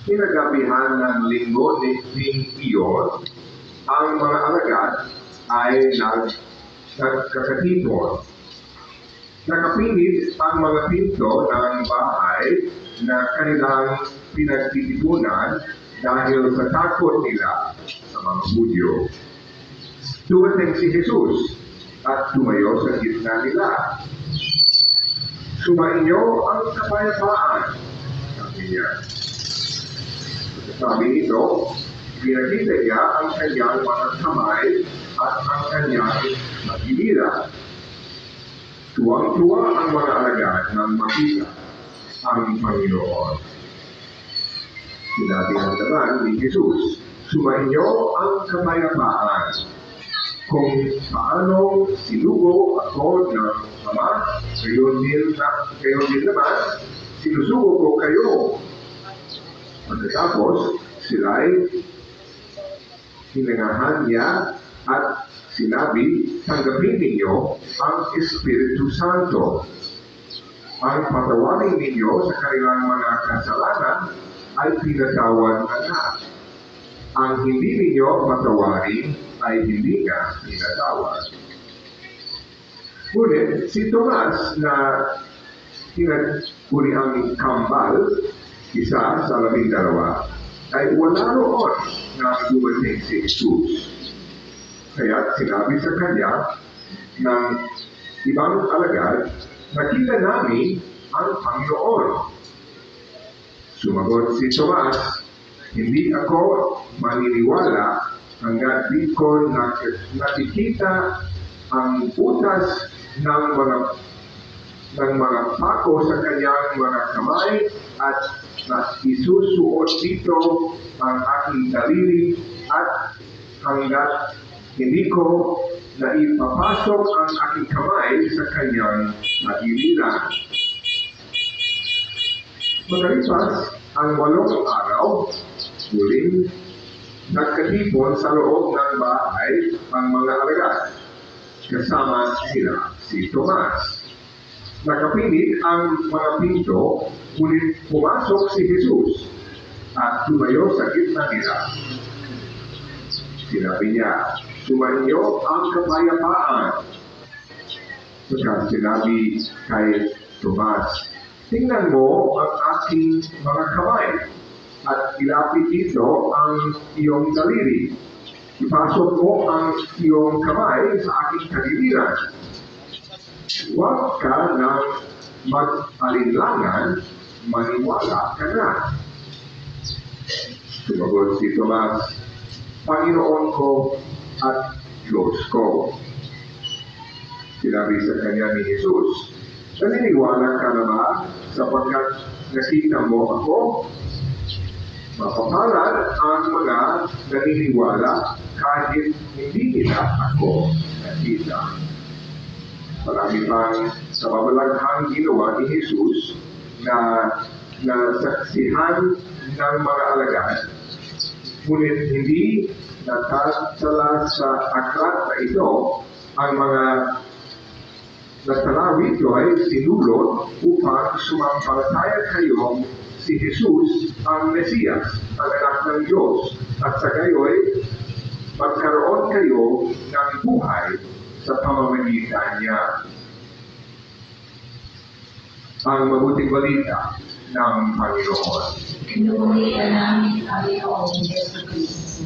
Kinagabihan ng linggo ng iyon, ang mga alagad ay nagkakatipon. Nakapilit ang mga pinto ng bahay na kanilang pinagtitipunan dahil sa takot nila sa mga Hudyo. Dumating si Jesus at tumayo sa gitna nila. Sumainyo ang kapayapaan, sabi niya. Sabi nito, pinakita niya ang kanyang mga kamay at ang kanyang magiliran. Tuwang-tuwa ang mga alagad nang makita ang Panginoon. Sinabi naman ni Jesus, sumainyo ang kapayapaan. Kung paano sinugo ako ng Ama, gayon din naman, sinusugo ko kayo. Pagkatapos, sila'y hinangahan niya at sinabi, tanggapin ninyo ang Espiritu Santo. Ang patawarin ninyo sa kanilang mga kasalanan ay pinatawad na. Ang hindi ninyo patawarin ay hindi nga pinatawad. Ngunit si Tomas na tinaguri ang kambal, isa sa 12, ay wala roon na dumating si Jesus. Kaya sinabi sa kanya ng ibang alagad, nakita namin ang Panginoon. Sumagot si Tomas, hindi ako maniniwala hanggat di ko nakikita ang butas ng mga pako sa kanyang mga kamay at isusuot dito ang aking daliri at hanggat hindi ko naipapasok ang aking kamay sa kanyang magiliran. Magalipas ang 8 araw, muling nagkatipon sa loob ng bahay ang mga alagad. Kasama sila si Tomas. Nakapilit ang mga pinto, ngunit pumasok si Jesus at tumayo sa gitna nila. Sinabi niya, sumainyo ang kapayapaan. Saka sinabi kay Tomas, tingnan mo ang aking mga kamay at ilapit dito ang iyong daliri. Ipasok mo ang iyong kamay sa aking kagiliran. Huwag ka nang mag-alinlangan, maniwala ka na. Sumagot si Tomas, Panginoon ko at Diyos ko. Sinabi sa kanya ni Jesus, naniniwala ka na ba sapagkat nakita mo ako? Mapapalad ang mga naniniwala kahit hindi nila ako nakita. Marami pang kababalaghang ginawa ni Jesus na nasaksihan ng mga alagad, ngunit hindi natasala sa aklat na ito. Ang mga natala rito ay sinulot upang sumampalataya kayo si Jesus ang Mesiyas, ang anak ng Diyos, at sa gayoy magkaroon kayo ng buhay sa pamamagitan niya. Ang mabuting balita ng Panginoon. Pinuri ka namin, Panginoon Yesu Cristo.